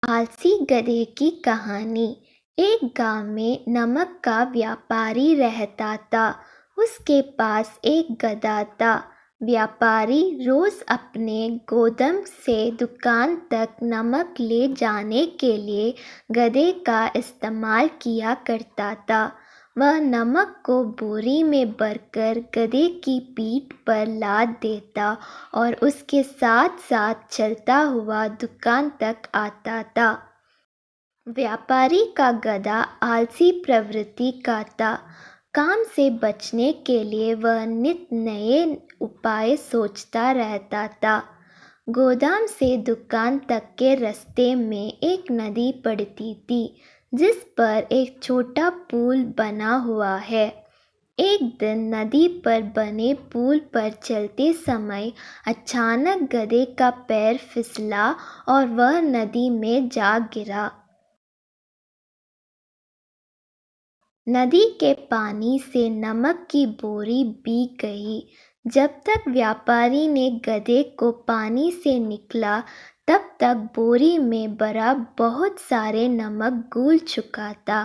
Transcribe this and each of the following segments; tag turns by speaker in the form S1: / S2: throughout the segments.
S1: आलसी गधे की कहानी। एक गांव में नमक का व्यापारी रहता था। उसके पास एक गधा था। व्यापारी रोज अपने गोदाम से दुकान तक नमक ले जाने के लिए गधे का इस्तेमाल किया करता था। वह नमक को बोरी में भरकर गधे की पीठ पर लाद देता और उसके साथ साथ चलता हुआ दुकान तक आता था। व्यापारी का गधा आलसी प्रवृत्ति का था। काम से बचने के लिए वह नित नए उपाय सोचता रहता था। गोदाम से दुकान तक के रास्ते में एक नदी पड़ती थी, जिस पर एक छोटा पुल बना हुआ है। एक दिन नदी पर बने पुल पर चलते समय अचानक गधे का पैर फिसला और वह नदी में जा गिरा। नदी के पानी से नमक की बोरी भीग गई। जब तक व्यापारी ने गधे को पानी से निकला, तब तक बोरी में भरा बहुत सारे नमक घुल चुका था।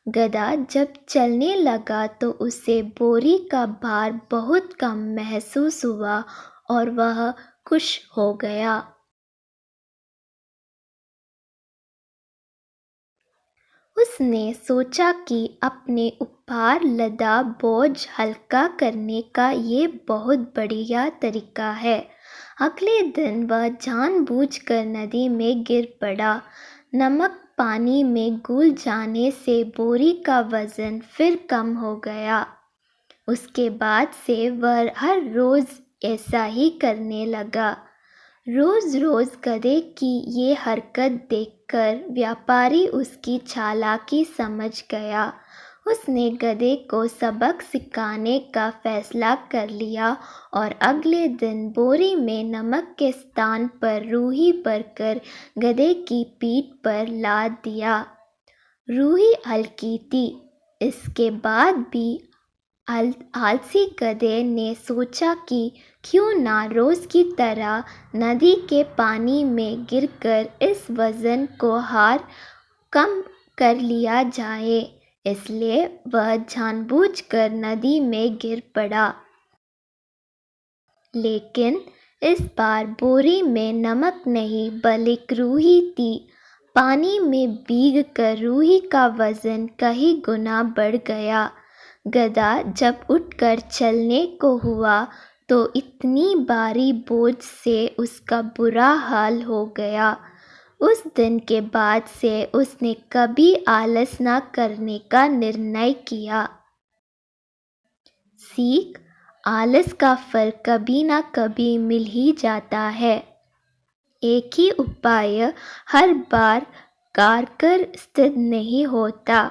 S1: गधा जब चलने लगा तो उसे बोरी का भार बहुत कम महसूस हुआ और वह खुश हो गया। उसने सोचा कि अपने ऊपर लदा बोझ हल्का करने का ये बहुत बढ़िया तरीका है। अगले दिन वह जानबूझकर नदी में गिर पड़ा। नमक पानी में घुल जाने से बोरी का वजन फिर कम हो गया। उसके बाद से वह हर रोज़ ऐसा ही करने लगा। रोज रोज गधे की ये हरकत देखकर व्यापारी उसकी चालाकी समझ गया। उसने गधे को सबक सिखाने का फैसला कर लिया और अगले दिन बोरी में नमक के स्थान पर रूही भरकर गधे की पीठ पर लाद दिया। रूही हल्की थी। इसके बाद भी आलसी गधे ने सोचा कि क्यों ना रोज की तरह नदी के पानी में गिरकर इस वजन को हार कम कर लिया जाए। इसलिए वह जानबूझकर नदी में गिर पड़ा। लेकिन इस बार बोरी में नमक नहीं बल्कि रूही थी। पानी में भीग कर रूही का वजन कई गुना बढ़ गया। गधा जब उठकर चलने को हुआ तो इतनी भारी बोझ से उसका बुरा हाल हो गया। उस दिन के बाद से उसने कभी आलस न करने का निर्णय किया। सीख: आलस का फल कभी ना कभी मिल ही जाता है। एक ही उपाय हर बार कारगर सिद्ध नहीं होता।